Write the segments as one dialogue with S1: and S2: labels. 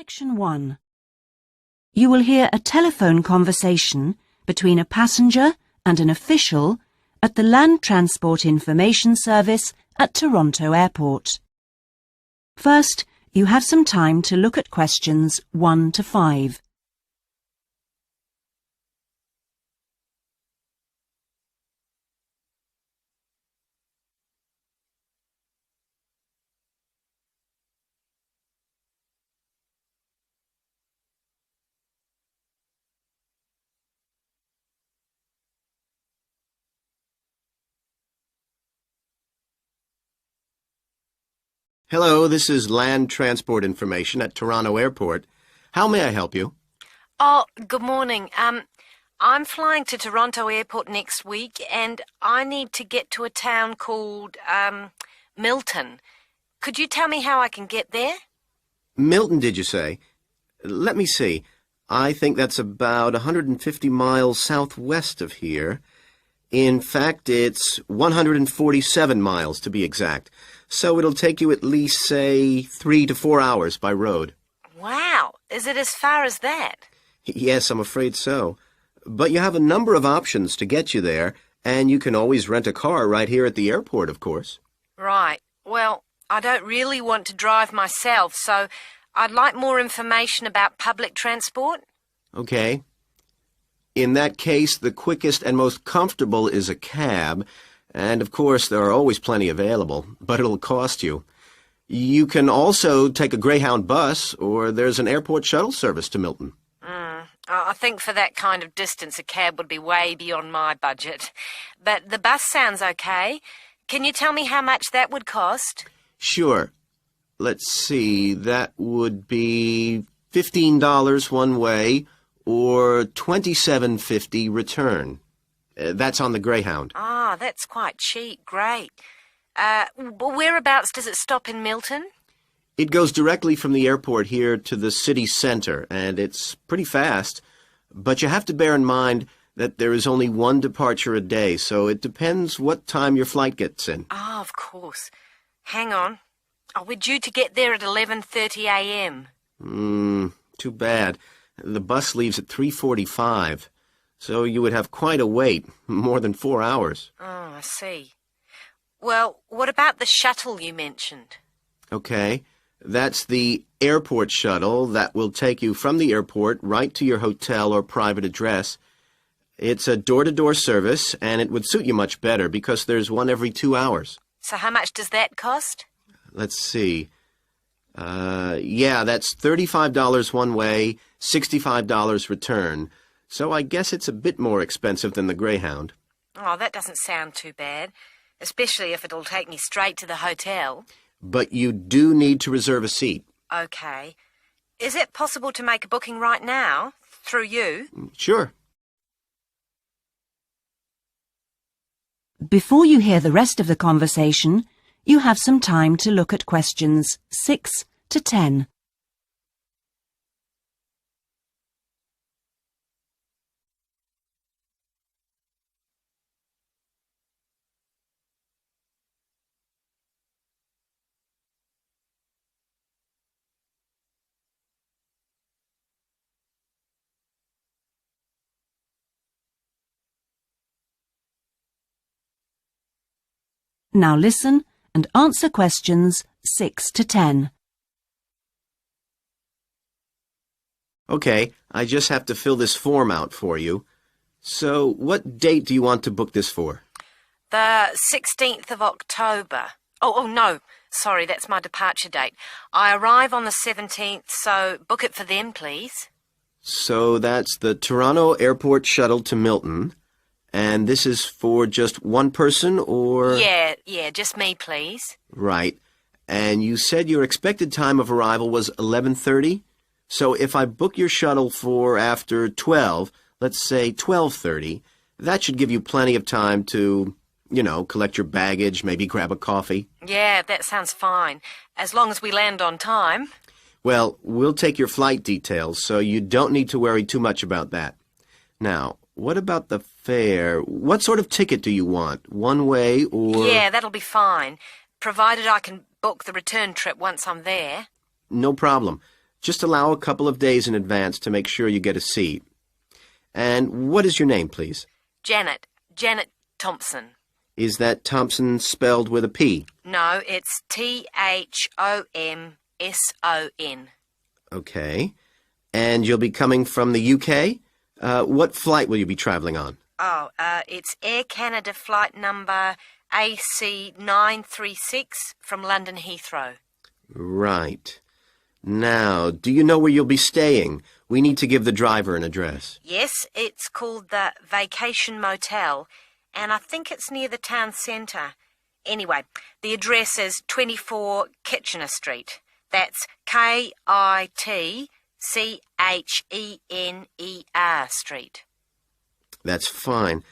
S1: Section 1. You will hear a telephone conversation between a passenger and an official at the Land Transport Information Service at Toronto Airport. First, you have some time to look at questions 1 to 5.
S2: Hello, this is Land Transport Information at Toronto Airport. How may I help you?
S3: Oh, good morning. I'm flying to Toronto Airport next week and I need to get to a town called, Milton. Could you tell me how I can get there?
S2: Milton, did you say? Let me see. I think that's about 150 miles southwest of here. In fact, it's 147 miles to be exact. So it'll take you at least, say, 3 to 4 hours by road.
S3: Wow, is it as far as that?
S2: Yes, I'm afraid so. But you have a number of options to get you there, and you can always rent a car right here at the airport, of course.
S3: Right. Well, I don't really want to drive myself, so I'd like more information about public transport.
S2: Okay. In that case, the quickest and most comfortable is a cab, and of course there are always plenty available, but it'll cost you. You can also take a Greyhound bus, or there's an airport shuttle service to Milton.
S3: I think for that kind of distance a cab would be way beyond my budget. But the bus sounds okay. Can you tell me how much that would cost?
S2: Sure. Let's see, that would be $15 one way, or $27.50 return. That's on the Greyhound.
S3: Ah, that's quite cheap. Great. Whereabouts does it stop in Milton?
S2: It goes directly from the airport here to the city center, and it's pretty fast. But you have to bear in mind that there is only one departure a day, so it depends what time your flight gets in.
S3: Ah, of course. Hang on. Oh, we're due to get there at 11:30 a.m.
S2: Too bad. The bus leaves at 3:45, so you would have quite a wait, more than 4 hours.
S3: Oh, I see. Well, what about the shuttle you mentioned?
S2: Okay, that's the airport shuttle that will take you from the airport right to your hotel or private address. It's a door-to-door service, and it would suit you much better because there's one every 2 hours.
S3: So how much does that cost?
S2: Let's see. Yeah, that's $35 one way, $65 return. So I guess it's a bit more expensive than the Greyhound.
S3: Oh, that doesn't sound too bad, especially if it'll take me straight to the hotel.
S2: But you do need to reserve a seat.
S3: Okay. Is it possible to make a booking right now, through you?
S2: Sure.
S1: Before you hear the rest of the conversation, you have some time to look at questions 6 to 10. Now listen and answer questions 6 to 10.
S2: Okay, I just have to fill this form out for you. So, what date do you want to book this for?
S3: The 16th of October. Oh, no. Sorry, that's my departure date. I arrive on the 17th, so book it for then, please.
S2: So that's the Toronto Airport shuttle to Milton. And this is for just one person, or...?
S3: Yeah, just me, please.
S2: Right. And you said your expected time of arrival was 11:30? So if I book your shuttle for after 12, let's say 12:30, that should give you plenty of time to, collect your baggage, maybe grab a coffee.
S3: Yeah, that sounds fine. As long as we land on time.
S2: Well, we'll take your flight details, so you don't need to worry too much about that. Now, what about the fare? What sort of ticket do you want? One way or...
S3: Yeah, that'll be fine, provided I can book the return trip once I'm there.
S2: No problem. Just allow a couple of days in advance to make sure you get a seat. And what is your name, please?
S3: Janet. Janet Thompson.
S2: Is that Thompson spelled with a P?
S3: No, it's Thomson.
S2: Okay. And you'll be coming from the UK? What flight will you be travelling on?
S3: It's Air Canada flight number AC936 from London Heathrow.
S2: Right. Now, do you know where you'll be staying? We need to give the driver an address.
S3: Yes, it's called the Vacation Motel, and I think it's near the town centre. Anyway, the address is 24 Kitchener Street. That's Kitchener Street.
S2: That's fine.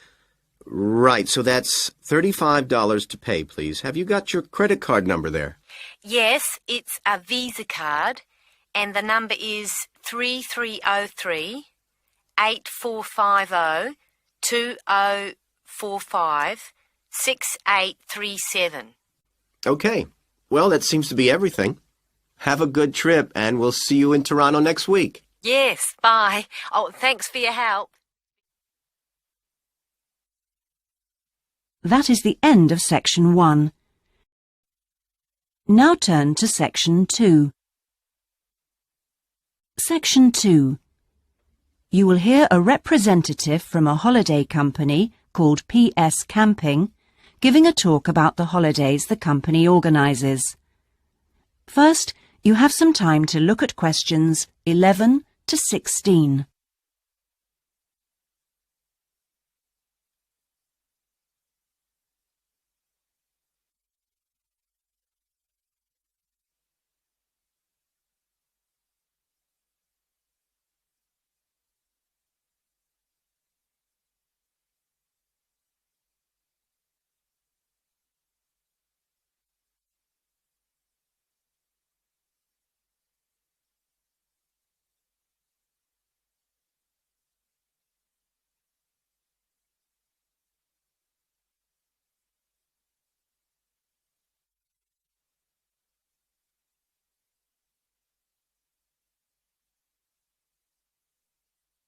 S2: Right, so that's $35 to pay, please. Have you got your credit card number there?
S3: Yes, it's a Visa card, and the number is 3303 8450 2045 6837.
S2: Okay. Well, that seems to be everything. Have a good trip, and we'll see you in Toronto next week.
S3: Yes, bye. Oh, thanks for your help.
S1: That is the end of Section 1. Now turn to Section 2. Section 2. You will hear a representative from a holiday company called PS Camping giving a talk about the holidays the company organises. First, you have some time to look at questions 11 to 16.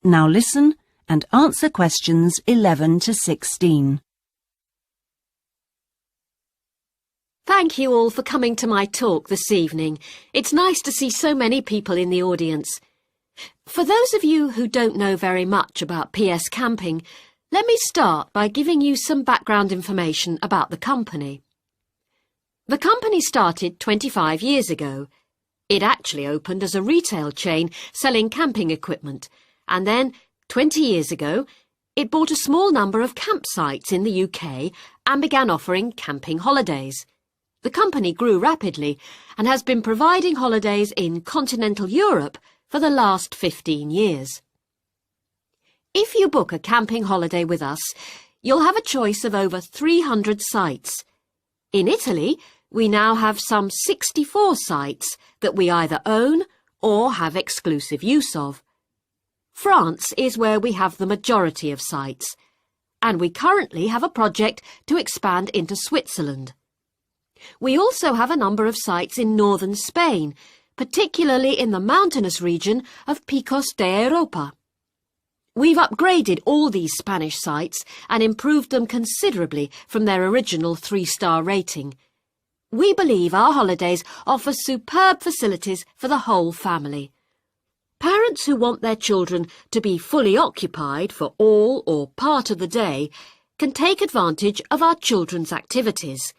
S1: Now listen and answer questions 11 to 16.
S4: Thank you all for coming to my talk this evening. It's nice to see so many people in the audience. For those of you who don't know very much about PS Camping, let me start by giving you some background information about the company. The company started 25 years ago. It actually opened as a retail chain selling camping equipment, and then, 20 years ago, it bought a small number of campsites in the UK and began offering camping holidays. The company grew rapidly and has been providing holidays in continental Europe for the last 15 years. If you book a camping holiday with us, you'll have a choice of over 300 sites. In Italy, we now have some 64 sites that we either own or have exclusive use of. France is where we have the majority of sites, and we currently have a project to expand into Switzerland. We also have a number of sites in northern Spain, particularly in the mountainous region of Picos de Europa. We've upgraded all these Spanish sites and improved them considerably from their original 3-star rating. We believe our holidays offer superb facilities for the whole family. Parents who want their children to be fully occupied for all or part of the day can take advantage of our children's activities.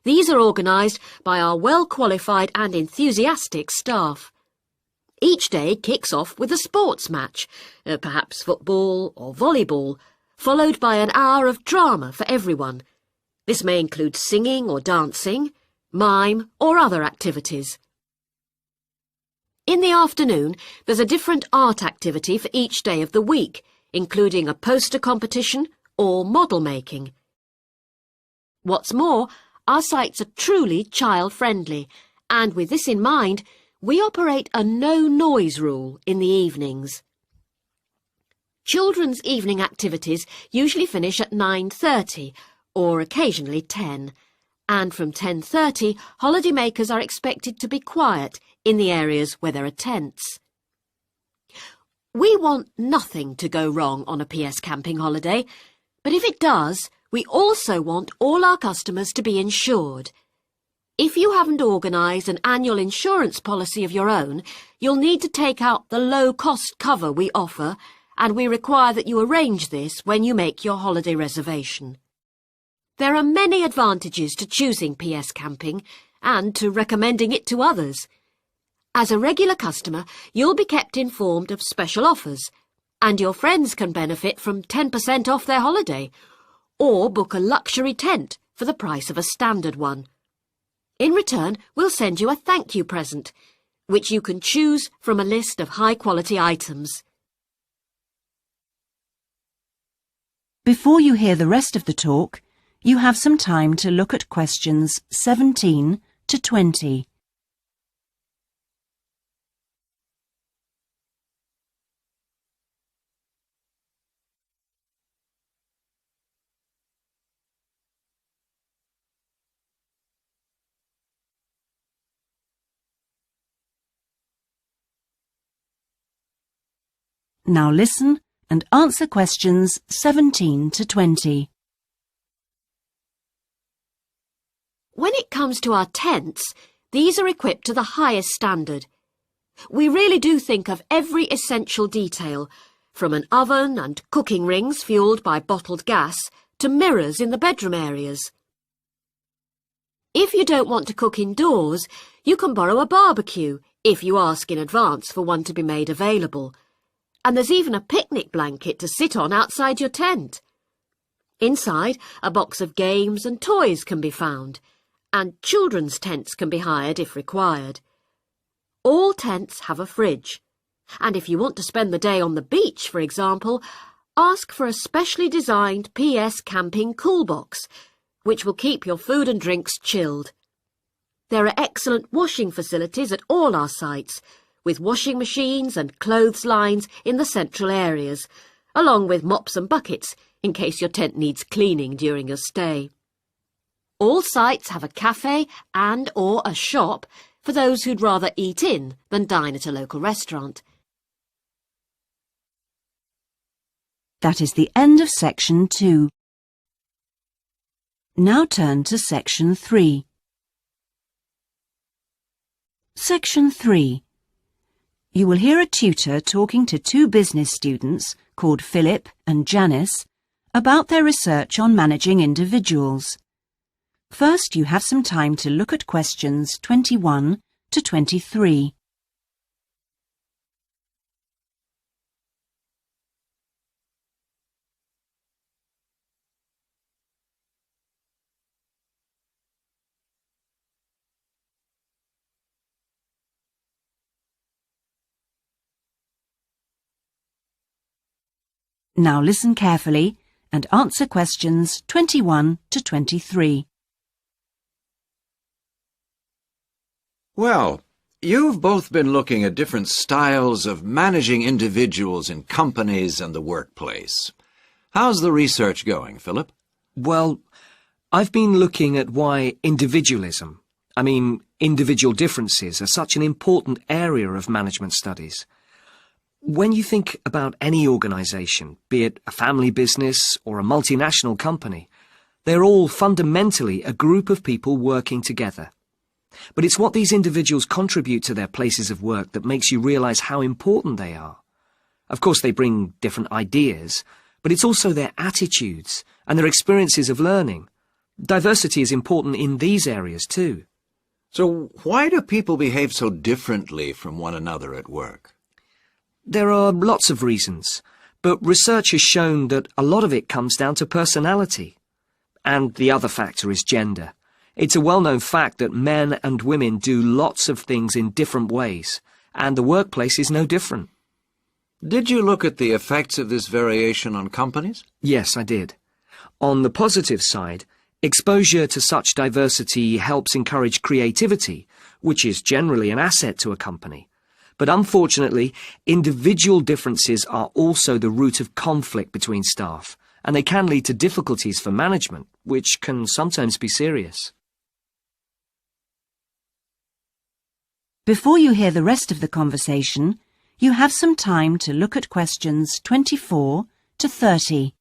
S4: These are organised by our well-qualified and enthusiastic staff. Each day kicks off with a sports match, perhaps football or volleyball, followed by an hour of drama for everyone. This may include singing or dancing, mime or other activities. In the afternoon, there's a different art activity for each day of the week, including a poster competition or model making. What's more, our sites are truly child-friendly, and with this in mind, we operate a no-noise rule in the evenings. Children's evening activities usually finish at 9:30, or occasionally 10, and from 10:30, holidaymakers are expected to be quiet in the areas where there are tents. We want nothing to go wrong on a PS camping holiday, but if it does, we also want all our customers to be insured. If you haven't organised an annual insurance policy of your own, you'll need to take out the low-cost cover we offer, and we require that you arrange this when you make your holiday reservation. There are many advantages to choosing PS camping and to recommending it to others. As a regular customer, you'll be kept informed of special offers, and your friends can benefit from 10% off their holiday, or book a luxury tent for the price of a standard one. In return, we'll send you a thank you present, which you can choose from a list of high-quality items.
S1: Before you hear the rest of the talk, you have some time to look at questions 17 to 20. Now listen and answer questions 17 to 20.
S4: When it comes to our tents, these are equipped to the highest standard. We really do think of every essential detail, from an oven and cooking rings fuelled by bottled gas to mirrors in the bedroom areas. If you don't want to cook indoors, you can borrow a barbecue if you ask in advance for one to be made available. And there's even a picnic blanket to sit on outside your tent. Inside, a box of games and toys can be found, and children's tents can be hired if required. All tents have a fridge, and if you want to spend the day on the beach, for example, ask for a specially designed PS camping cool box, which will keep your food and drinks chilled. There are excellent washing facilities at all our sites, with washing machines and clothes lines in the central areas, along with mops and buckets in case your tent needs cleaning during your stay. All sites have a cafe and/or a shop for those who'd rather eat in than dine at a local restaurant.
S1: That is the end of section 2. Now turn to section 3. Section 3. You will hear a tutor talking to two business students called Philip and Janice about their research on managing individuals. First, you have some time to look at questions 21 to 23. Now listen carefully and answer questions 21 to 23.
S5: Well, you've both been looking at different styles of managing individuals in companies and the workplace. How's the research going, Philip?
S6: Well, I've been looking at why individualism, individual differences, are such an important area of management studies. When you think about any organisation, be it a family business or a multinational company, they're all fundamentally a group of people working together. But it's what these individuals contribute to their places of work that makes you realise how important they are. Of course, they bring different ideas, but it's also their attitudes and their experiences of learning. Diversity is important in these areas too.
S5: So why do people behave so differently from one another at work?
S6: There are lots of reasons, but research has shown that a lot of it comes down to personality. And the other factor is gender. It's a well-known fact that men and women do lots of things in different ways, and the workplace is no different.
S5: Did you look at the effects of this variation on companies?
S6: Yes, I did. On the positive side, exposure to such diversity helps encourage creativity, which is generally an asset to a company. But unfortunately, individual differences are also the root of conflict between staff, and they can lead to difficulties for management, which can sometimes be serious.
S1: Before you hear the rest of the conversation, you have some time to look at questions 24 to 30.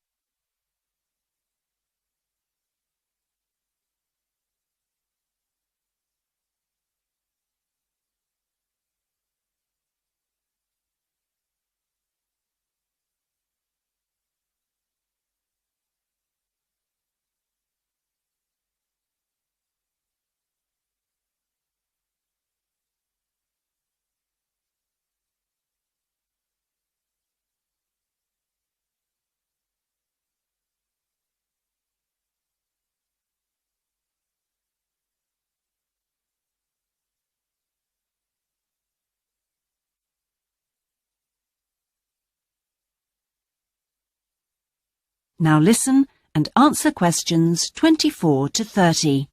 S1: Now listen and answer questions 24 to 30.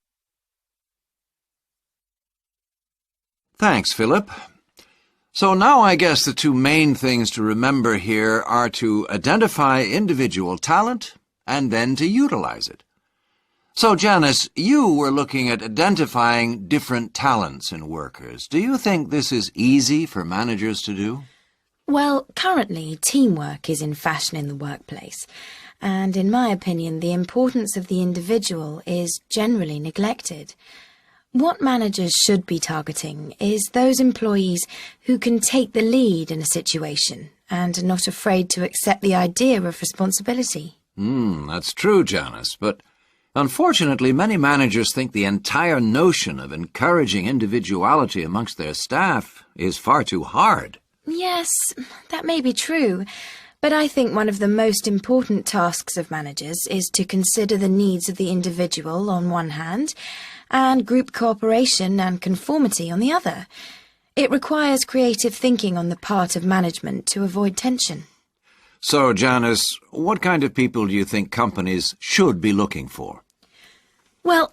S5: Thanks, Philip. So now I guess the two main things to remember here are to identify individual talent and then to utilize it. So, Janice, you were looking at identifying different talents in workers. Do you think this is easy for managers to do?
S7: Well, currently, teamwork is in fashion in the workplace. And in my opinion, the importance of the individual is generally neglected. What managers should be targeting is those employees who can take the lead in a situation and are not afraid to accept the idea of responsibility.
S5: That's true, Janice, but unfortunately many managers think the entire notion of encouraging individuality amongst their staff is far too hard.
S7: Yes, that may be true. But I think one of the most important tasks of managers is to consider the needs of the individual on one hand, and group cooperation and conformity on the other. It requires creative thinking on the part of management to avoid tension.
S5: So, Janice, what kind of people do you think companies should be looking for?
S7: Well,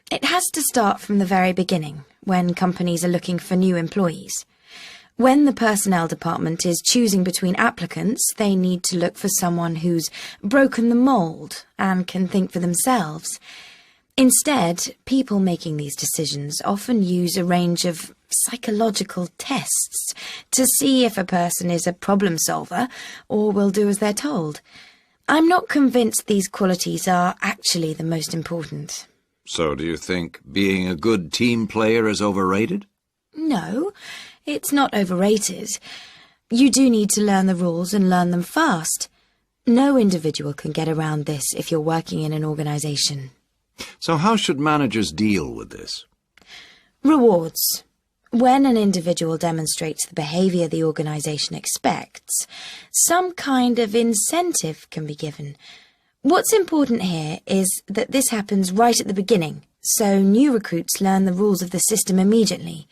S7: it has to start from the very beginning, when companies are looking for new employees. When the personnel department is choosing between applicants, they need to look for someone who's broken the mould and can think for themselves. Instead, people making these decisions often use a range of psychological tests to see if a person is a problem solver or will do as they're told. I'm not convinced these qualities are actually the most important.
S5: So do you think being a good team player is overrated?
S7: No. It's not overrated. You do need to learn the rules and learn them fast. No individual can get around this if you're working in an organisation.
S5: So how should managers deal with this?
S7: Rewards. When an individual demonstrates the behaviour the organisation expects, some kind of incentive can be given. What's important here is that this happens right at the beginning, so new recruits learn the rules of the system immediately.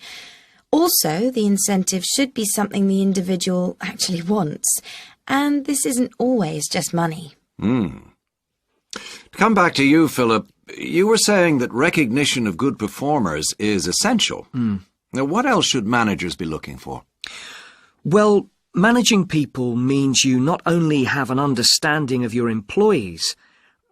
S7: Also, the incentive should be something the individual actually wants, and this isn't always just money.
S5: To come back to you, Philip, you were saying that recognition of good performers is essential. Now, what else should managers be looking for?
S6: Well, managing people means you not only have an understanding of your employees,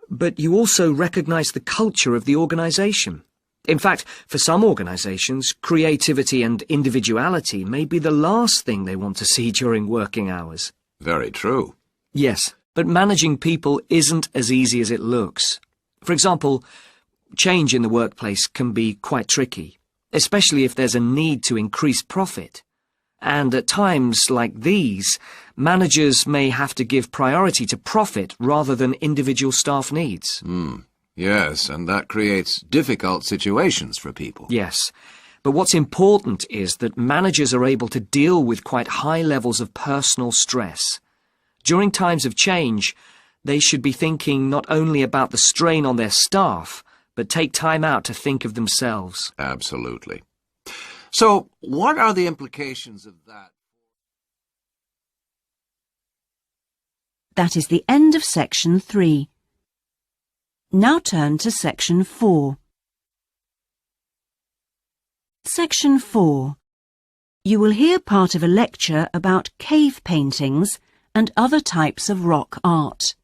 S6: but you also recognise the culture of the organisation. In fact, for some organisations, creativity and individuality may be the last thing they want to see during working hours.
S5: Very true.
S6: Yes, but managing people isn't as easy as it looks. For example, change in the workplace can be quite tricky, especially if there's a need to increase profit. And at times like these, managers may have to give priority to profit rather than individual staff needs.
S5: Yes, and that creates difficult situations for people.
S6: Yes, but what's important is that managers are able to deal with quite high levels of personal stress. During times of change, they should be thinking not only about the strain on their staff, but take time out to think of themselves.
S5: Absolutely. So, what are the implications of that?
S1: That is the end of section 3. Now turn to section 4. Section 4. You will hear part of a lecture about cave paintings and other types of rock art.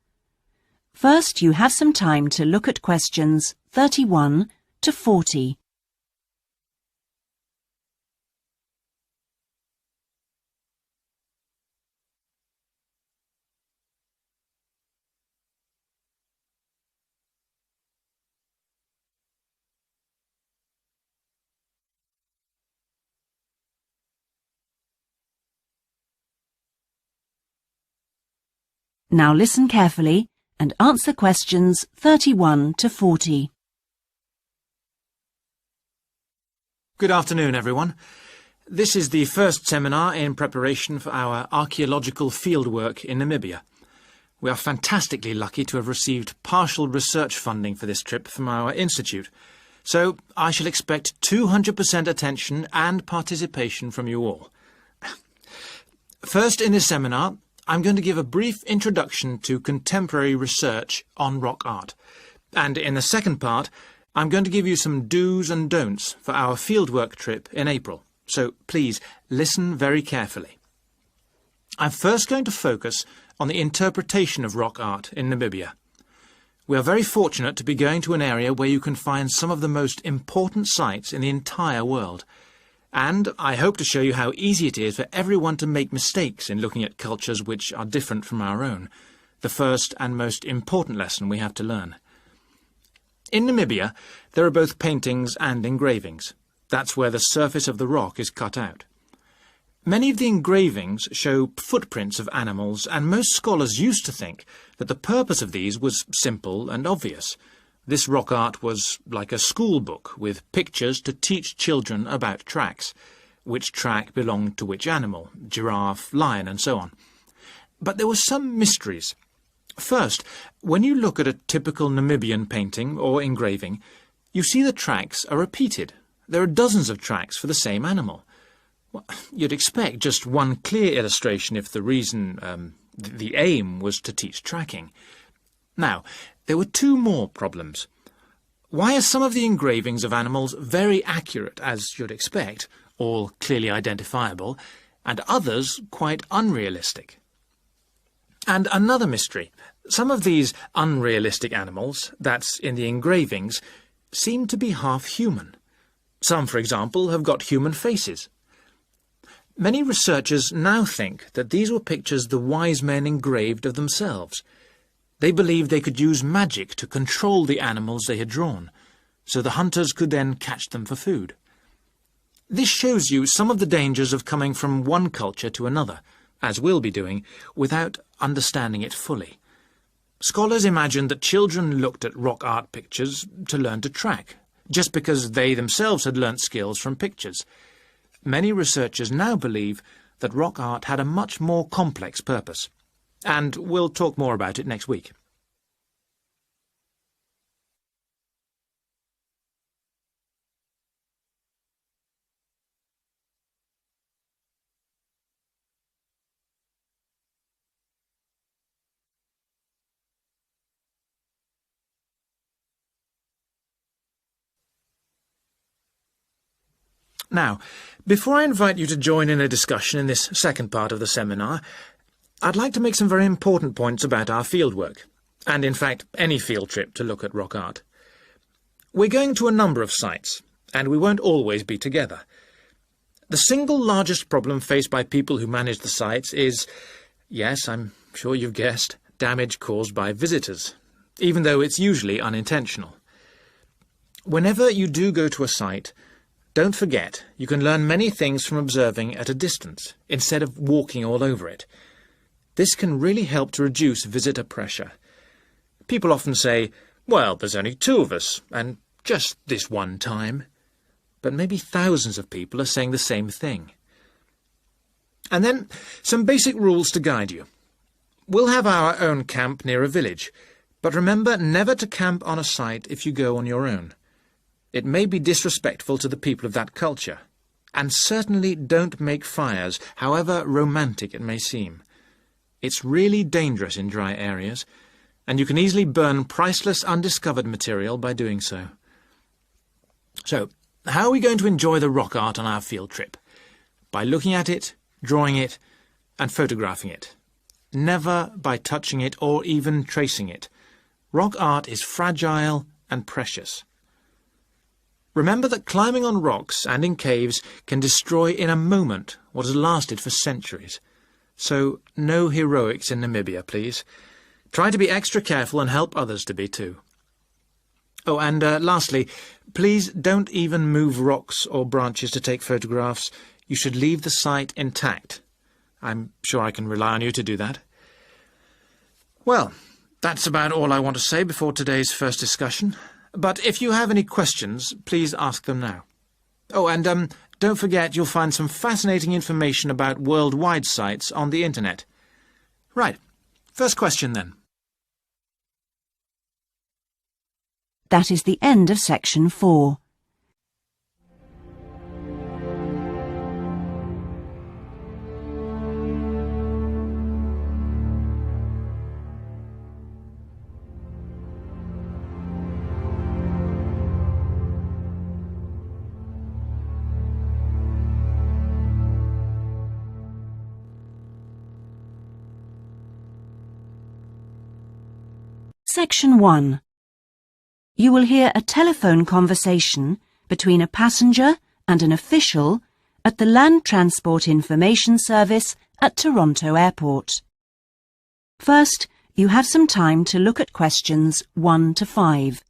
S1: First, you have some time to look at questions 31 to 40. Now listen carefully and answer questions 31 to 40.
S8: Good afternoon, everyone. This is the first seminar in preparation for our archaeological fieldwork in Namibia. We are fantastically lucky to have received partial research funding for this trip from our institute, so I shall expect 200% attention and participation from you all. First, in this seminar, I'm going to give a brief introduction to contemporary research on rock art, and in the second part, I'm going to give you some do's and don'ts for our fieldwork trip in April, so please listen very carefully. I'm first going to focus on the interpretation of rock art in Namibia. We are very fortunate to be going to an area where you can find some of the most important sites in the entire world, and I hope to show you how easy it is for everyone to make mistakes in looking at cultures which are different from our own, the first and most important lesson we have to learn. In Namibia, there are both paintings and engravings. That's where the surface of the rock is cut out. Many of the engravings show footprints of animals, and most scholars used to think that the purpose of these was simple and obvious. This rock art was like a school book with pictures to teach children about tracks, which track belonged to which animal, giraffe, lion, and so on. But there were some mysteries. First, when you look at a typical Namibian painting or engraving, you see the tracks are repeated. There are dozens of tracks for the same animal. Well, you'd expect just one clear illustration if the reason, the aim was to teach tracking. Now, there were two more problems. Why are some of the engravings of animals very accurate, as you'd expect, all clearly identifiable, and others quite unrealistic? And another mystery. Some of these unrealistic animals, that's in the engravings, seem to be half human. Some, for example, have got human faces. Many researchers now think that these were pictures the wise men engraved of themselves. They believed they could use magic to control the animals they had drawn, so the hunters could then catch them for food. This shows you some of the dangers of coming from one culture to another, as we'll be doing, without understanding it fully. Scholars imagined that children looked at rock art pictures to learn to track, just because they themselves had learnt skills from pictures. Many researchers now believe that rock art had a much more complex purpose, and we'll talk more about it next week. Now, before I invite you to join in a discussion in this second part of the seminar, I'd like to make some very important points about our fieldwork, and in fact any field trip to look at rock art. We're going to a number of sites, and we won't always be together. The single largest problem faced by people who manage the sites is, yes, I'm sure you've guessed, damage caused by visitors, even though it's usually unintentional. Whenever you do go to a site, don't forget you can learn many things from observing at a distance, instead of walking all over it. This can really help to reduce visitor pressure. People often say, well, there's only 2 of us, and just this one time. But maybe thousands of people are saying the same thing. And then, some basic rules to guide you. We'll have our own camp near a village, but remember never to camp on a site if you go on your own. It may be disrespectful to the people of that culture, and certainly don't make fires, however romantic it may seem. It's really dangerous in dry areas, and you can easily burn priceless undiscovered material by doing so. So, how are we going to enjoy the rock art on our field trip? By looking at it, drawing it, and photographing it. Never by touching it or even tracing it. Rock art is fragile and precious. Remember that climbing on rocks and in caves can destroy in a moment what has lasted for centuries. So, no heroics in Namibia, please. Try to be extra careful and help others to be too. Oh, and lastly, please don't even move rocks or branches to take photographs. You should leave the site intact. I'm sure I can rely on you to do that. Well, that's about all I want to say before today's first discussion. But if you have any questions, please ask them now. Oh, and don't forget you'll find some fascinating information about worldwide sites on the internet. Right. First question then.
S1: That is the end of section 4. Section 1. You will hear a telephone conversation between a passenger and an official at the Land Transport Information Service at Toronto Airport. First, you have some time to look at questions 1 to 5.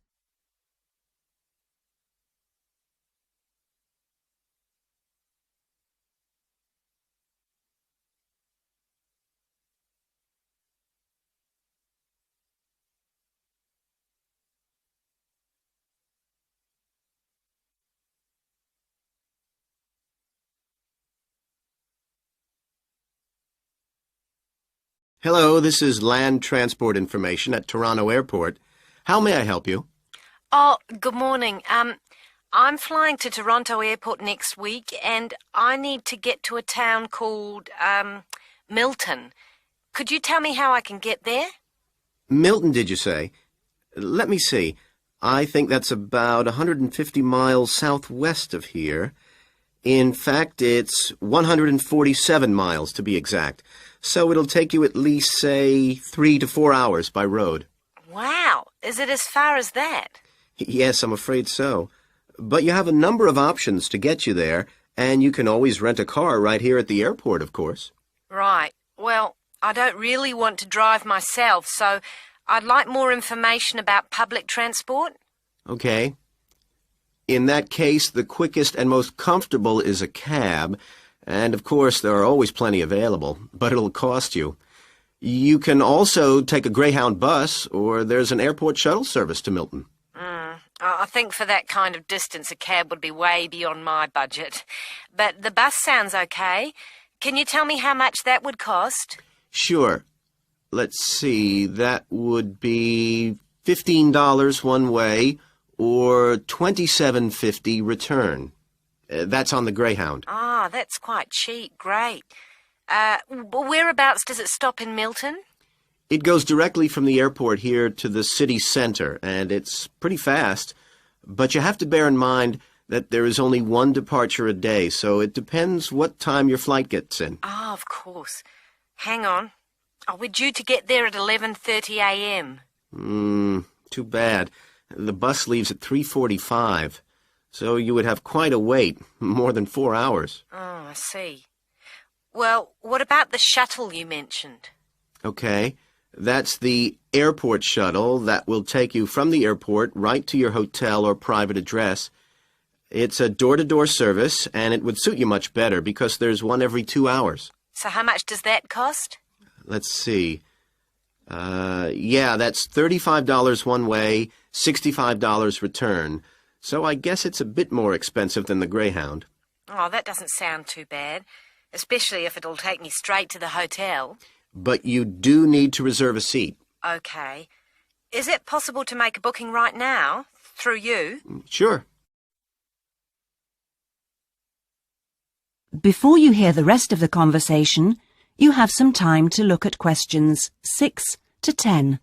S2: Hello, this is Land Transport Information at Toronto Airport. How may I help you?
S3: Oh, good morning. I'm flying to Toronto Airport next week, and I need to get to a town called, Milton. Could you tell me how I can get there?
S2: Milton, did you say? Let me see. I think that's about 150 miles southwest of here. In fact, it's 147 miles to be exact. So it'll take you at least, say, 3 to 4 hours by road.
S3: Wow, is it as far as that?
S2: Yes, I'm afraid so. But you have a number of options to get you there, and you can always rent a car right here at the airport, of course.
S3: Right. Well, I don't really want to drive myself, so I'd like more information about public transport.
S2: Okay. In that case, the quickest and most comfortable is a cab, and of course there are always plenty available, but it'll cost you. You can also take a Greyhound bus, or there's an airport shuttle service to Milton.
S3: I think for that kind of distance a cab would be way beyond my budget. But the bus sounds okay. Can you tell me how much that would cost?
S2: Sure. Let's see, that would be $15 one way, or $27.50 return. That's on the Greyhound.
S3: Ah, that's quite cheap. Great. Whereabouts does it stop in Milton?
S2: It goes directly from the airport here to the city center, and it's pretty fast. But you have to bear in mind that there is only one departure a day, so it depends what time your flight gets in.
S3: Ah, of course. Hang on. Oh, we're due to get there at 11:30 a.m.
S2: Too bad. The bus leaves at 3:45, so you would have quite a wait, more than 4 hours.
S3: Oh, I see. Well, what about the shuttle you mentioned?
S2: Okay, that's the airport shuttle that will take you from the airport right to your hotel or private address. It's a door-to-door service, and it would suit you much better because there's one every 2 hours.
S3: So how much does that cost?
S2: Let's see. Yeah, that's $35 one way, $65 return. So I guess it's a bit more expensive than the Greyhound.
S3: Oh, that doesn't sound too bad, especially if it'll take me straight to the hotel.
S2: But you do need to reserve a seat.
S3: Okay. Is it possible to make a booking right now, through you?
S2: Sure.
S1: Before you hear the rest of the conversation, you have some time to look at questions 6 to 10.